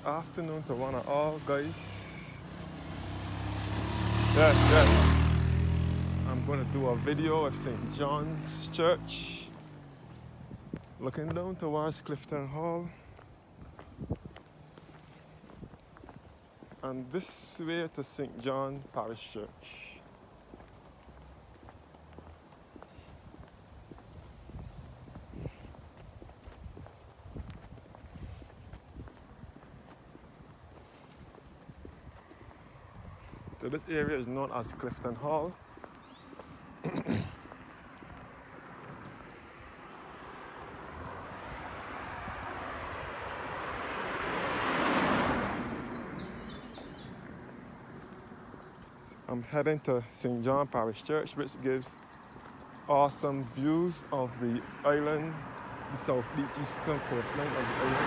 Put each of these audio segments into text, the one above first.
afternoon to one and all, guys. Yes. I'm going to do a video of St. John's Church, looking down towards Clifton Hall. And this way to St. John Parish Church. So this area is known as Clifton Hall. I'm heading to St. John Parish Church, which gives awesome views of the island, the eastern coastline of the island.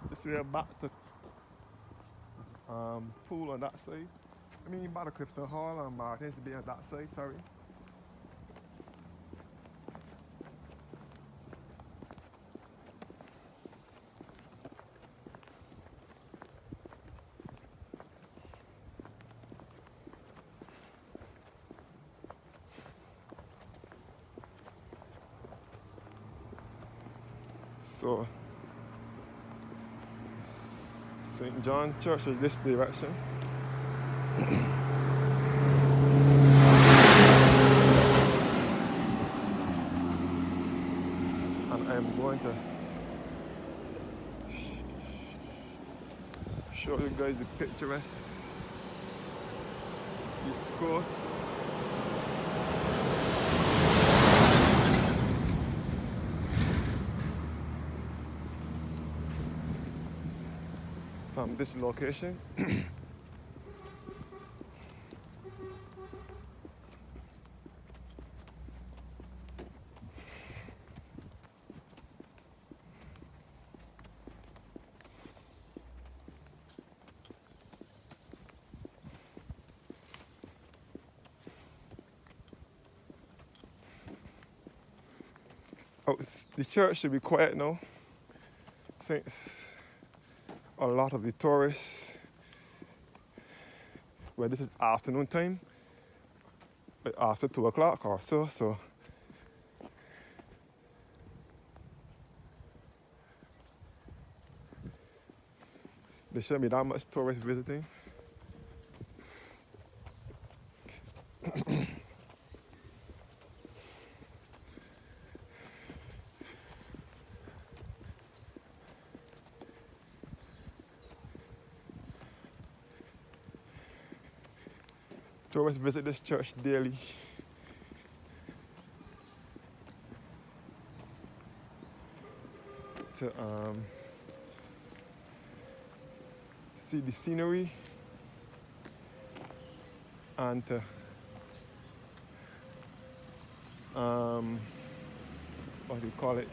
This way back to pool on that side. I mean, back to Clifton Hall and Martins to be on that side, sorry. So, St. John Church is this direction. And I'm going to show you guys the picturesque East Coast. From this location. Oh, the church should be quiet now, since a lot of the tourists, well, this is afternoon time, like after 2 o'clock or so there shouldn't be that much tourists visiting. Tourists visit this church daily. To see the scenery and to what do you call it?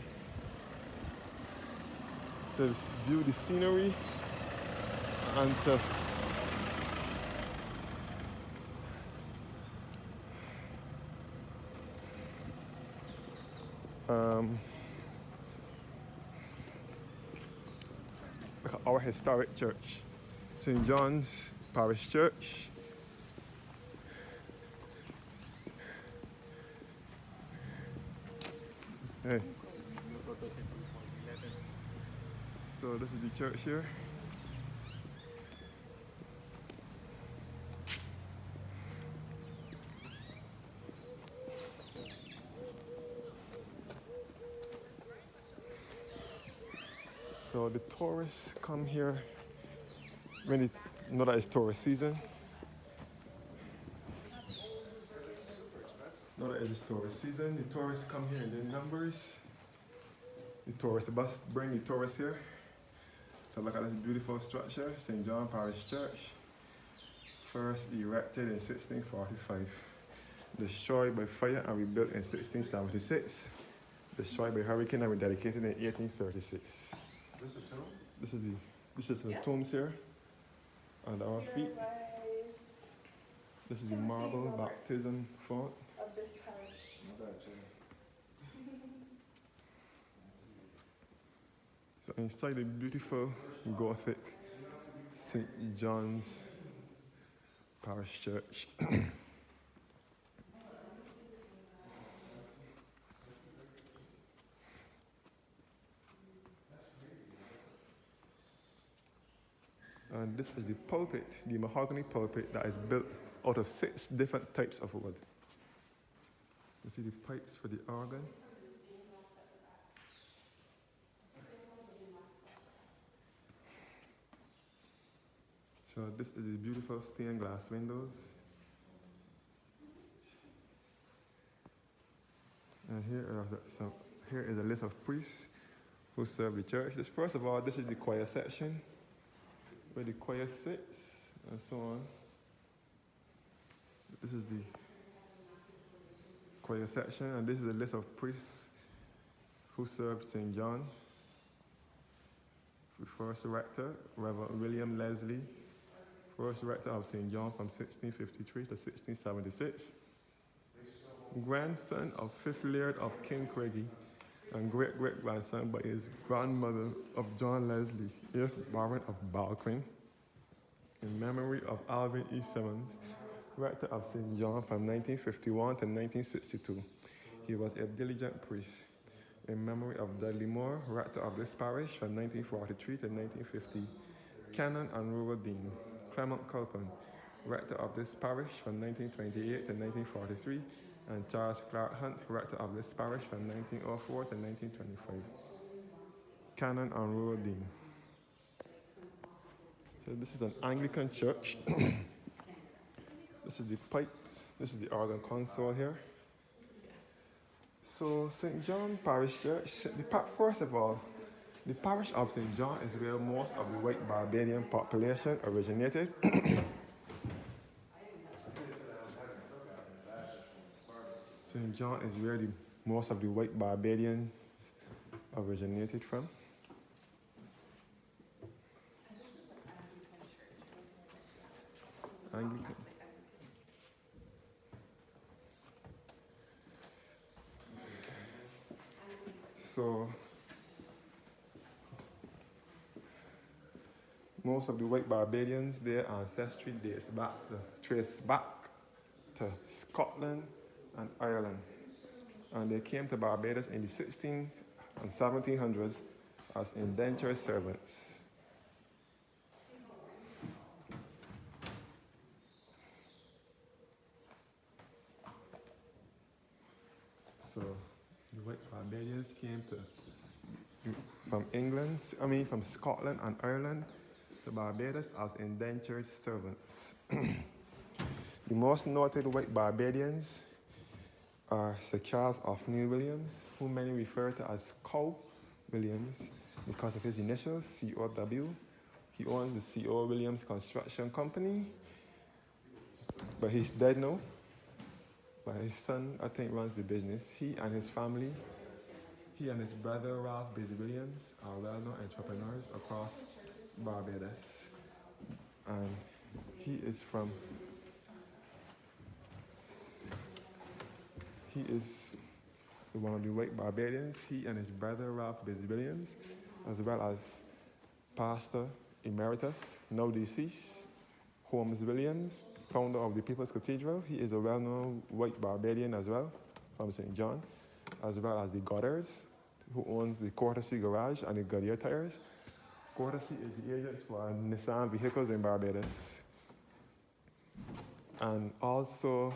To view the scenery and to look at our historic church, St. John's Parish Church. Hey. So this is the church here. So the tourists come here when they know that it's tourist season. Now that it's tourist season, the tourists come here in their numbers. The tourist bus bring the tourists here. So look at this beautiful structure, St. John Parish Church. First erected in 1645. Destroyed by fire and rebuilt in 1676. Destroyed by hurricane and rededicated in 1836. This is tomb? This is the tombs here at our feet. This is the marble baptism font. Of this parish. So inside the beautiful Gothic St. John's Parish Church. And this is the pulpit, the mahogany pulpit that is built out of 6 different types of wood. You see the pipes for the organ. So this is the beautiful stained glass windows. And here is a list of priests who serve the church. First of all, this is the choir section, where the choir sits and so on. This is the choir section, and this is a list of priests who served St. John. The first rector, Reverend William Leslie, first rector of St. John from 1653 to 1676. Grandson of 5th Laird of King Craigie, and great-great-grandson by his grandmother of John Leslie, 8th Baron of Balquin, in memory of Alvin E. Simmons, rector of St. John from 1951 to 1962. He was a diligent priest. In memory of Dudley Moore, rector of this parish from 1943 to 1950. Canon and Rural Dean Clement Culpin, rector of this parish from 1928 to 1943, and Charles Clark Hunt, rector of this parish from 1904 to 1925. Canon and Rural Dean. So this is an Anglican church. This is the pipes. This is the organ console here. So St. John Parish Church, first of all, the parish of St. John is where most of the white Barbadian population originated. St. John is where most of the white Barbadians originated from. Anglican. So most of the white Barbadians, their ancestry trace back to Scotland and Ireland. And they came to Barbados in the 16th and 1700s as indentured servants. So the white Barbadians came from Scotland and Ireland to Barbados as indentured servants. The most noted white Barbadians are Sir Charles O'Neill Williams, who many refer to as Cow Williams because of his initials, C-O-W. He owns the C.O. Williams Construction Company, but he's dead now. But his son, I think, runs the business. He and his family, he and his brother, Ralph Busy Williams, are well-known entrepreneurs across Barbados. And he is one of the white Barbadians. He and his brother, Ralph Busy Williams, as well as Pastor Emeritus, now deceased, Holmes Williams, founder of the People's Cathedral. He is a well-known white Barbadian as well, from St. John, as well as the Goddards, who owns the Courtesy Garage and the Goodyear Tires. Courtesy is the agent for Nissan vehicles in Barbados. And also,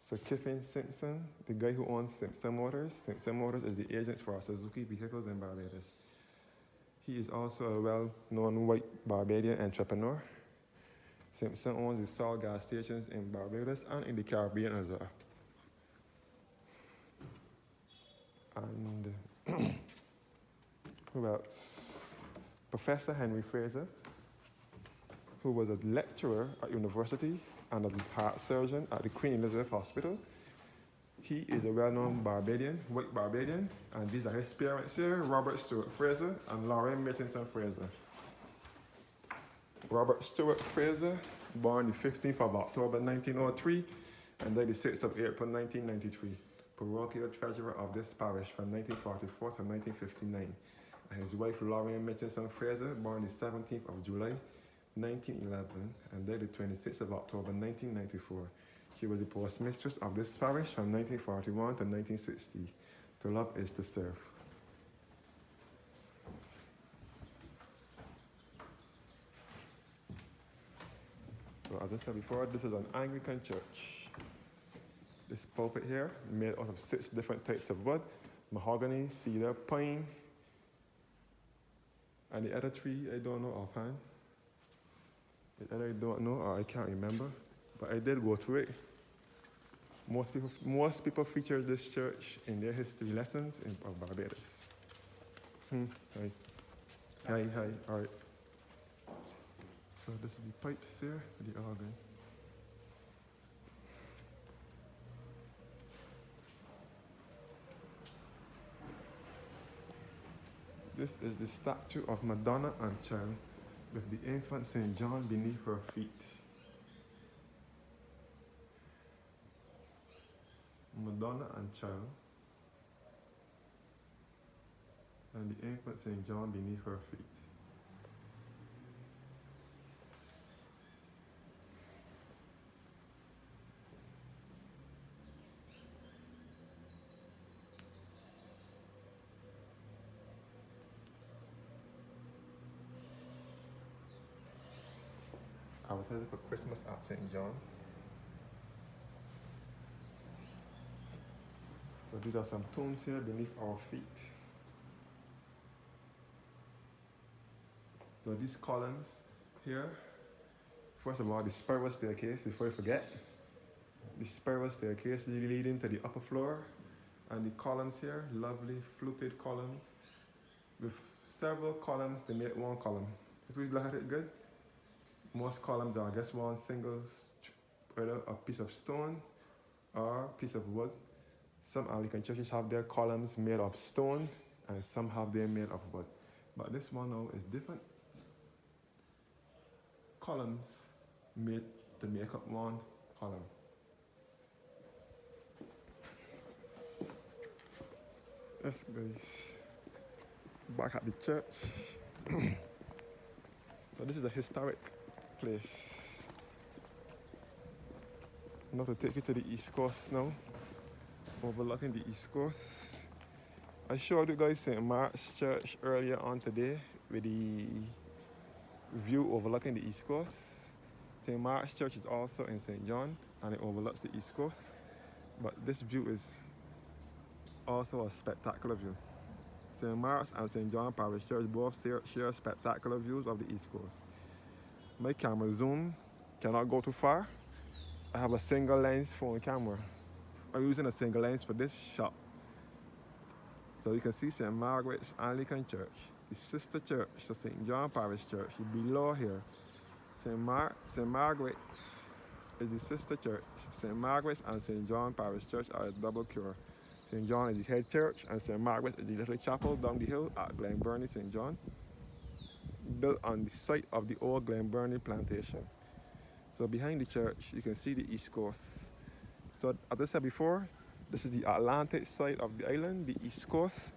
Sir Kiffin Simpson, the guy who owns Simpson Motors. Simpson Motors is the agent for Suzuki vehicles in Barbados. He is also a well-known white Barbadian entrepreneur. Simpson owns the Sol gas stations in Barbados and in the Caribbean as well. And who else? Professor Henry Fraser, who was a lecturer at university and a heart surgeon at the Queen Elizabeth Hospital. He is a well-known white Barbadian, and these are his parents here, Robert Stewart Fraser and Lauren Mason Fraser. Robert Stewart Fraser, born the 15th of October 1903, and died the 6th of April 1993, parochial treasurer of this parish from 1944 to 1959. And his wife Lauren Mitchinson Fraser, born the 17th of July 1911 and died the 26th of October 1994. She was the postmistress of this parish from 1941 to 1960. To love is to serve. So as I said before, this is an Anglican church. This pulpit here, made out of 6 different types of wood: mahogany, cedar, pine, and the other tree I don't know offhand. The other I don't know or I can't remember, but I did go through it. Most people feature this church in their history lessons of Barbados. Hi, all right. So this is the pipes here, the organ. This is the statue of Madonna and Child with the infant St. John beneath her feet. Madonna and Child, and the infant St. John beneath her feet. Advertising for Christmas at St. John. So these are some tombs here beneath our feet. So these columns here, first of all, the spiral staircase, before you forget. The spiral staircase leading to the upper floor, and the columns here, lovely fluted columns with several columns to make one column. If we look at it good, most columns are just one single, either a piece of stone or a piece of wood. Some Anglican churches have their columns made of stone, and some have them made of wood. But this one now is different columns made to make up one column. Yes, guys. Back at the church. So this is a historic place. I'm going to take you to the East Coast now, overlooking the East Coast. I showed you guys St. Mark's Church earlier on today with the view overlooking the East Coast. St. Mark's Church is also in St. John, and it overlooks the East Coast. But this view is also a spectacular view. St. Mark's and St. John Parish Church both share spectacular views of the East Coast. My camera zoom cannot go too far. I have a single lens phone camera. I'm using a single lens for this shot. So you can see St. Margaret's Anglican Church, the sister church to St. John Parish Church, below here. St. Margaret's is the sister church. St. Margaret's and St. John Parish Church are a double cure. St. John is the head church, and St. Margaret is the little chapel down the hill at Glenburnie, St. John, built on the site of the old Glenburnie plantation. So behind the church, you can see the East Coast. So as I said before, this is the Atlantic side of the island, the East Coast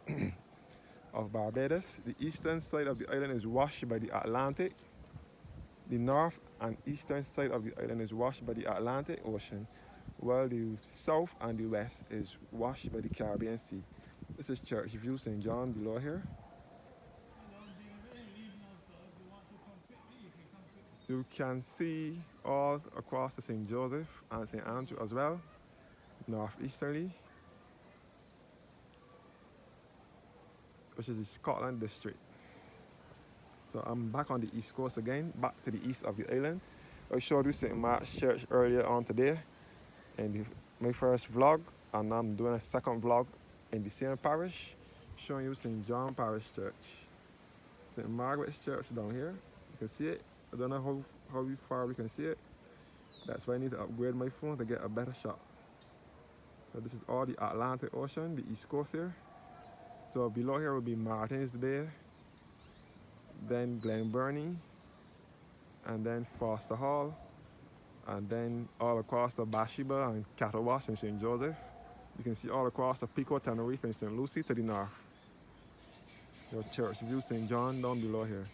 of Barbados. The eastern side of the island is washed by the Atlantic. The north and eastern side of the island is washed by the Atlantic Ocean, while the south and the west is washed by the Caribbean Sea. This is Church View, St. John, below here. You can see all across the St. Joseph and St. Andrew as well, northeasterly, which is the Scotland district. So I'm back on the East Coast again, back to the east of the island. I showed you St. Mark's Church earlier on today in my first vlog, and I'm doing a second vlog in the same parish, showing you St. John Parish Church. St. Margaret's Church down here, you can see it. I don't know how far we can see it. That's why I need to upgrade my phone to get a better shot. So this is all the Atlantic Ocean, the East Coast here. So below here will be Martins Bay, then Glenburnie, and then Foster Hall, And then all across the Bathsheba and Cattle Wash in St. Joseph. You can see all across the Pico Tenerife in St. Lucie to the north. Your church view St. John down below here.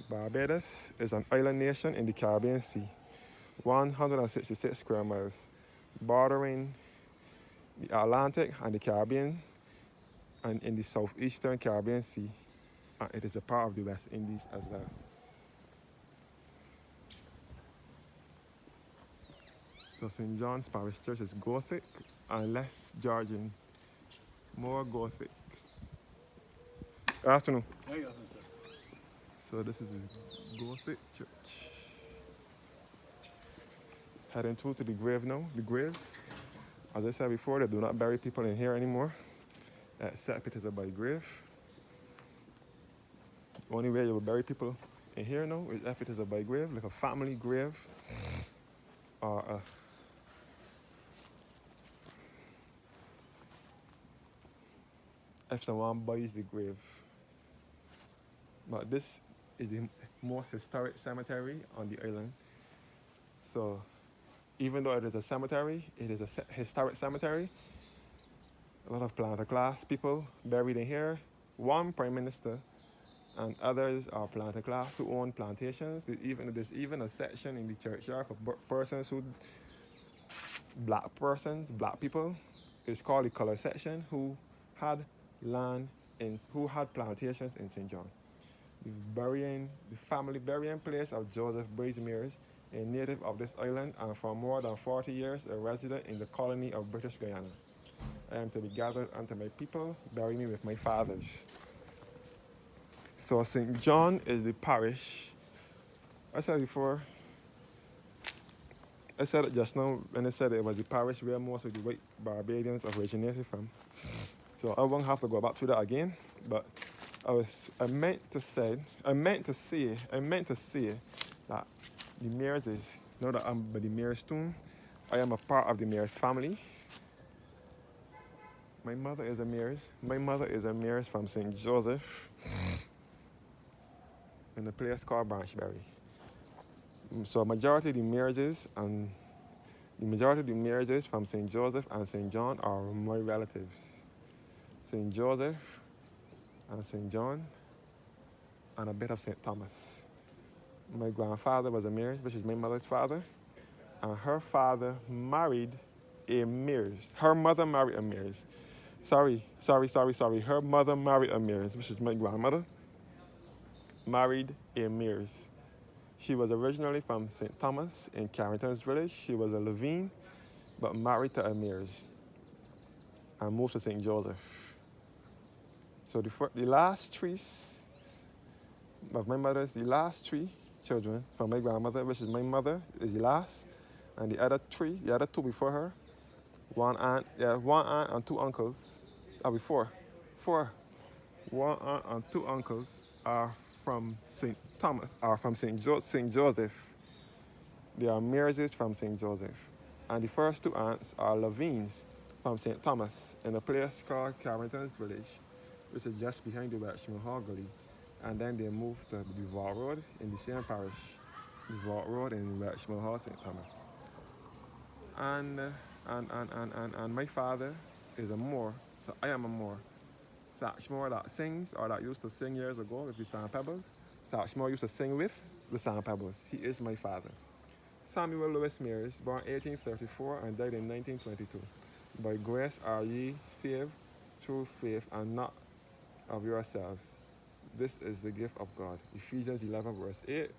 Barbados is an island nation in the Caribbean Sea, 166 square miles, bordering the Atlantic and the Caribbean and in the southeastern Caribbean Sea. And it is a part of the West Indies as well. So St. John's Parish Church is Gothic and less Georgian, more Gothic. Good afternoon. Hey, good afternoon, sir. So this is a Gothic church. Heading through to the grave now, the graves. As I said before, they do not bury people in here anymore, except it is a by grave. The only way you will bury people in here now is if it is a by grave, like a family grave, or if someone buys the grave. But this is the most historic cemetery on the island. So even though it is a cemetery, it is a historic cemetery. A lot of planter class people buried in here. One prime minister and others are planter class who own plantations. There's even a section in the churchyard for persons who, black people. It's called the color section, who had who had plantations in St. John. The family burying place of Joseph Mears, a native of this island and for more than 40 years a resident in the colony of British Guyana. I am to be gathered unto my people, bury me with my fathers. So St. John is the parish. I said it just now when I said it was the parish where most of the white Barbadians originated from. So I won't have to go back to that again, but I meant to say that the Mears is, now that I'm by the Mears tomb, I am a part of the Mears family. My mother is a Mears from St. Joseph in a place called Branchbury. So majority of the Mearses from St. Joseph and St. John are my relatives. St. Joseph and St. John and a bit of St. Thomas. My grandfather was a Mears, which is my mother's father, and her father married a Mears. Her mother married a Mears. Sorry. Her mother married a Mears, which is my grandmother, married a Mears. She was originally from St. Thomas in Carrington's village. She was a Levine, but married to a Mears and moved to St. Joseph. So the last three children from my grandmother, which is my mother, is the last, and the other two before her, one aunt and two uncles, four. One aunt and two uncles are from St. Thomas, are from St. Joseph. They are Mearses from St. Joseph. And the first two aunts are Levines from St. Thomas in a place called Carrington's Village, which is just behind the Welshman Hall Gully. And then they moved to the Vault Road in the same parish, the Vault Road in Welshman Hall, St. Thomas. And my father is a Moor, so I am a Moor. Satchmore that sings, or that used to sing years ago with the Sand Pebbles. Satchmore used to sing with the Sand Pebbles. He is my father. Samuel Lewis Mears, born 1834 and died in 1922. By grace are ye saved through faith and not of yourselves. This is the gift of God. Ephesians 11 verse 8,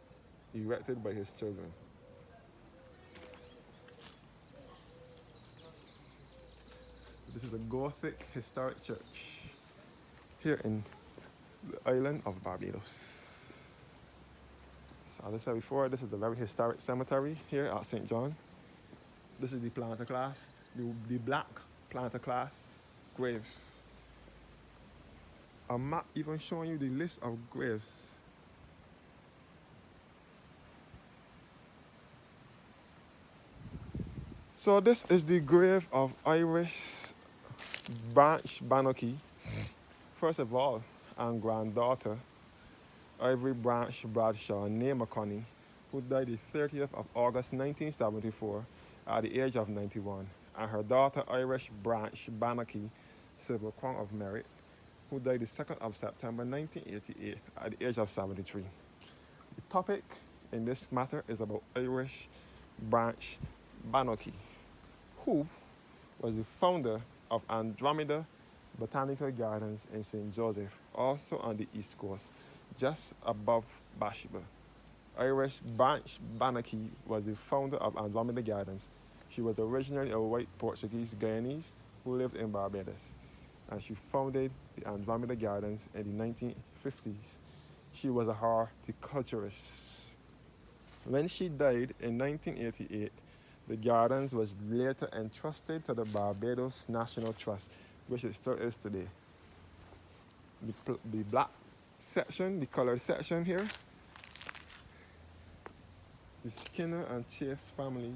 erected by his children. This is a Gothic historic church here in the island of Barbados. So as I said before, this is a very historic cemetery here at St. John. This is the planter class, the black planter class graves. I'm not even showing you the list of graves. So this is the grave of Iris Branch Bannocky, first of all, and granddaughter Ivory Branch Bradshaw née McConney, who died the 30th of August 1974 at the age of 91, and her daughter Irish Branch Bannocky Silver Crown of Merit, who died the 2nd of September 1988 at the age of 73. The topic in this matter is about Irish Branch Bannocky, who was the founder of Andromeda Botanical Gardens in St. Joseph, also on the East Coast, just above Bathsheba. Irish Branch Bannocky was the founder of Andromeda Gardens. She was originally a white Portuguese Guyanese who lived in Barbados, and she founded the Andromeda Gardens in the 1950s. She was a horticulturist. When she died in 1988, the gardens was later entrusted to the Barbados National Trust, which it still is today. The black section, the colored section here, the Skinner and Chase families.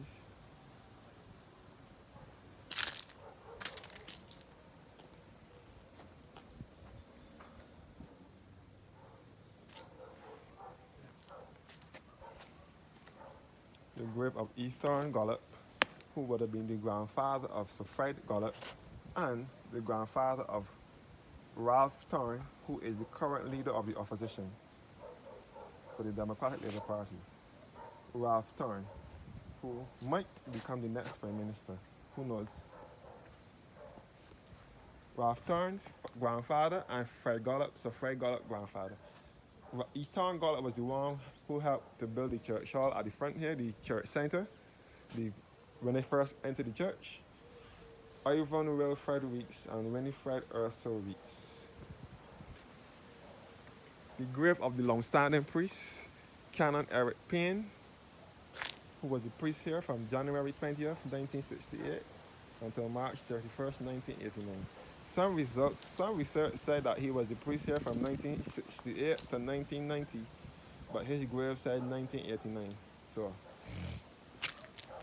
The grave of Ethorn Gollop, who would have been the grandfather of Sir Fred Gollop and the grandfather of Ralph Thorne, who is the current leader of the opposition for the Democratic Labour Party. Ralph Thorne, who might become the next Prime Minister. Who knows? Ralph Thorne's grandfather and Fred Gollop, Sir Fred Gollop grandfather. Ethorn Gollop was the one who helped to build the church hall at the front here, the church center, when they first entered the church. Ivan Wilfred Weeks and Winifred Ursula Weeks. The grave of the long-standing priest, Canon Eric Payne, who was the priest here from January 20th, 1968 until March 31st, 1989. Some research said that he was the priest here from 1968 to 1990, but his grave said 1989. So,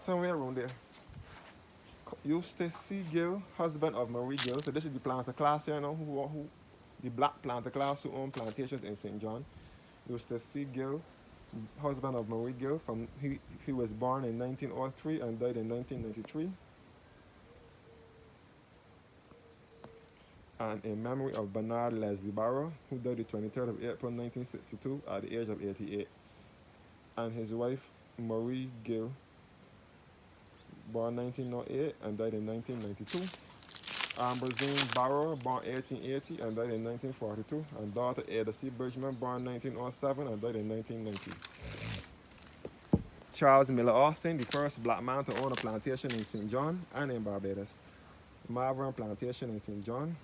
somewhere around there. Eustace C. Gill, husband of Marie Gill. So this is the planter class here now, who the black planter class who own plantations in St. John. Eustace C. Gill, husband of Marie Gill, he was born in 1903 and died in 1993. And in memory of Bernard Leslie Barrow, who died the 23rd of April 1962 at the age of 88. And his wife, Marie Gill, born 1908 and died in 1992. Ambrosine Barrow, born 1880 and died in 1942. And daughter Ada C. Bridgman, born 1907 and died in 1990. Charles Miller Austin, the first black man to own a plantation in St. John and in Barbados. Marvin Plantation in St. John.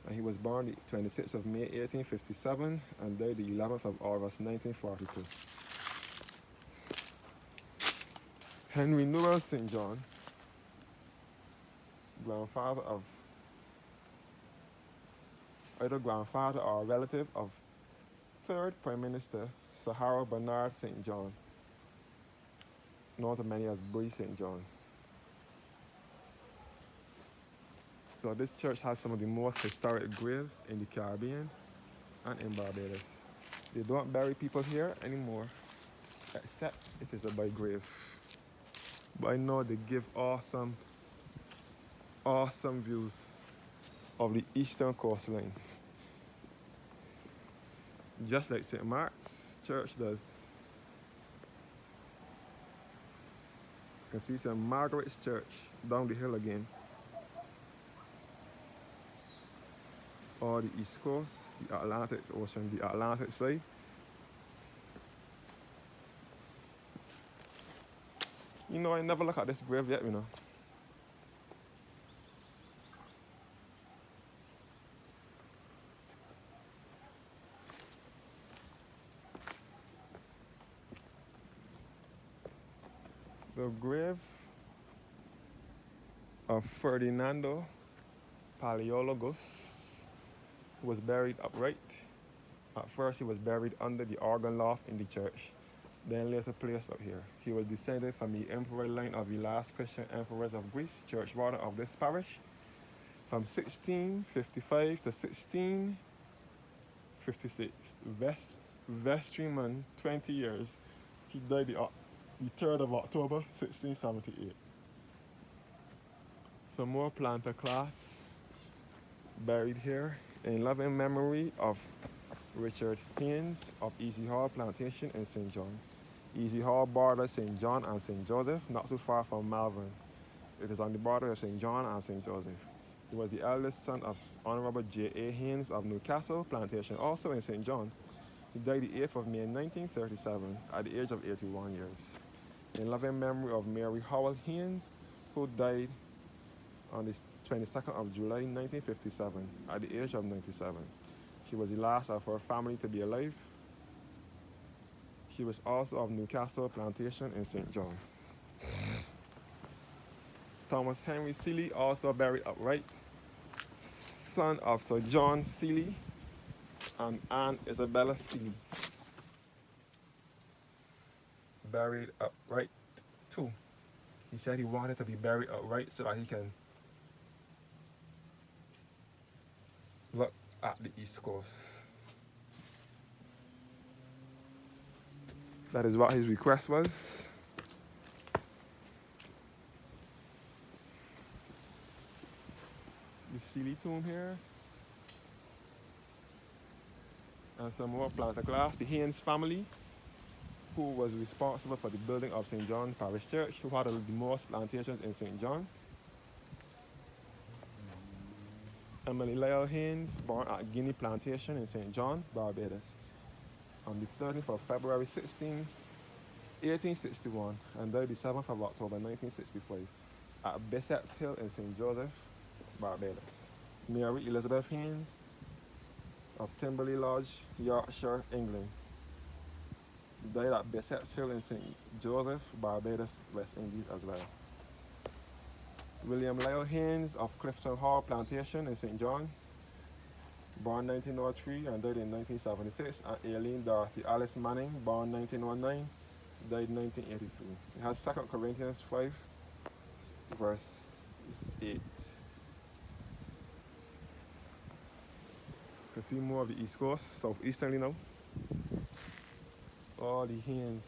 And he was born the 26th of May 1857 and died the 11th of August 1942. Henry Newell St. John, grandfather of either grandfather or relative of 3rd Prime Minister Sir Harold Bernard St. John, known to many as Bree St. John. So this church has some of the most historic graves in the Caribbean and in Barbados. They don't bury people here anymore, except it is a by grave. But I know they give awesome views of the eastern coastline. Just like St. Mark's Church does. You can see St. Margaret's Church down the hill again. Or the East Coast, the Atlantic Ocean, the Atlantic side. You know, I never look at this grave yet, you know. The grave of Ferdinando Paleologos was buried upright. At first, he was buried under the organ loft in the church, then later placed up here. He was descended from the emperor line of the last Christian emperors of Greece, churchwarden of this parish, from 1655 to 1656. vestryman, 20 years. He died the 3rd of October, 1678. Some more planter class buried here in loving memory of Richard Haynes of Easy Hall Plantation in St. John. Easy Hall borders St. John and St. Joseph, not too far from Malvern. It is on the border of St. John and St. Joseph. He was the eldest son of Honorable J.A. Haynes of Newcastle Plantation, also in St. John. He died the 8th of May 1937 at the age of 81 years. In loving memory of Mary Howell Haynes, who died on the 22nd of July 1957 at the age of 97. She was the last of her family to be alive. She was also of Newcastle Plantation in St. John. Thomas Henry Seeley, also buried upright, son of Sir John Seeley and Anne Isabella Seeley. Buried upright too. He said he wanted to be buried upright so that he can look at the East Coast. That is what his request was. The Seeley tomb here. And some more planter class. The Haynes family, who was responsible for the building of St. John Parish Church, who had the most plantations in St. John. Emily Lyle Haynes, born at Guinea Plantation in St. John, Barbados, on the 13th of February 1861, and died the 7th of October 1965 at Bissett's Hill in St. Joseph, Barbados. Mary Elizabeth Haynes of Timberley Lodge, Yorkshire, England, died at Bissett's Hill in St. Joseph, Barbados, West Indies as well. William Lyle Haynes of Clifton Hall Plantation in St. John, born 1903 and died in 1976, and Aileen Dorothy Alice Manning, born 1919, died 1983. It has 2 Corinthians 5, verse 8. You can see more of the East Coast, southeasterly now. All the Haynes.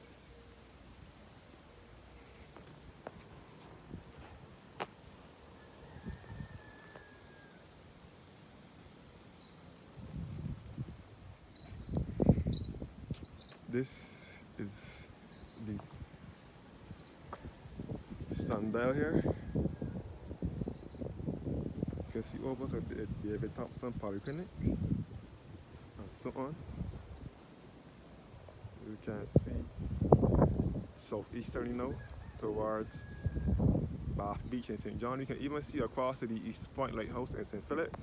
This is the sundial here. You can see over to the David Thompson Polyclinic and so on. You can see southeasterly now towards Bath Beach in St. John. You can even see across to the East Point Lighthouse in St. Philip.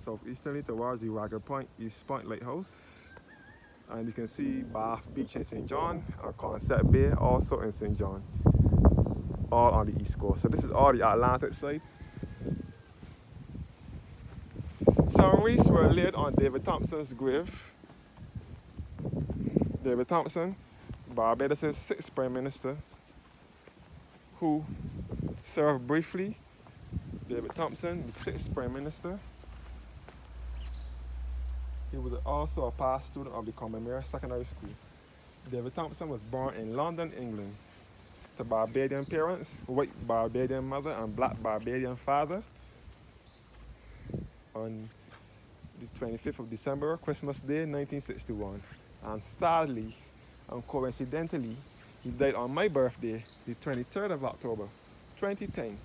Southeasterly towards the Ragged Point East Point Lighthouse. And you can see Bath Beach in St. John and Concept Bay also in St. John, all on the East Coast. So this is all the Atlantic side. Some wreaths were laid on David Thompson's grave. David Thompson, Barbados' 6th Prime Minister, who served briefly. David Thompson, the 6th Prime Minister. He was also a past student of the Combermere Secondary School. David Thompson was born in London, England, to Barbadian parents, white Barbadian mother and black Barbadian father, on the 25th of December, Christmas Day, 1961. And sadly and coincidentally, he died on my birthday, the 23rd of October, 2010.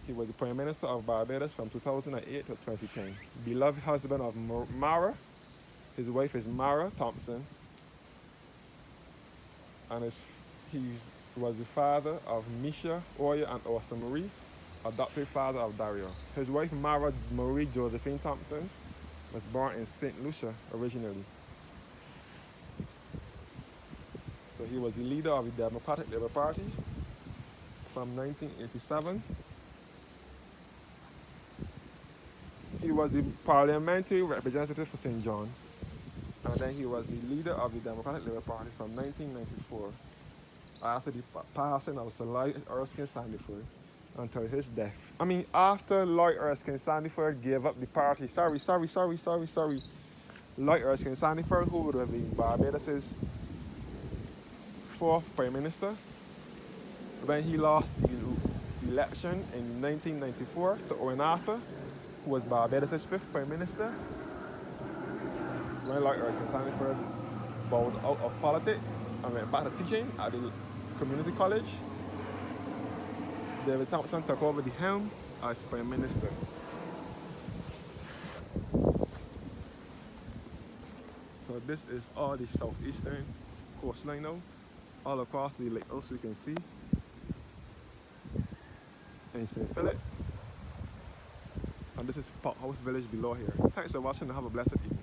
He was the Prime Minister of Barbados from 2008 to 2010. Beloved husband of Mara. His wife is Mara Thompson. And he was the father of Misha, Oya, and Orsa Marie, adopted father of Dario. His wife, Mara Marie Josephine Thompson, was born in St. Lucia originally. So he was the leader of the Democratic Labour Party from 1987. He was the parliamentary representative for St. John, and then he was the leader of the Democratic Labour Party from 1994 after the passing of Sir Lloyd Erskine Sandiford until his death. After Lloyd Erskine Sandiford gave up the party. Sorry. Lloyd Erskine Sandiford, who would have been Barbados' fourth Prime Minister, when he lost the election in 1994 to Owen Arthur, who was Barbados' fifth Prime Minister. When Lloyd Erskine Sandiford bowed out of politics and went back to teaching at the community college, David Thompson took over the helm as Prime Minister. So this is all the southeastern coastline now, all across the lake coast we can see in St. Philip. And this is Park House Village below here. Thanks for watching and have a blessed evening.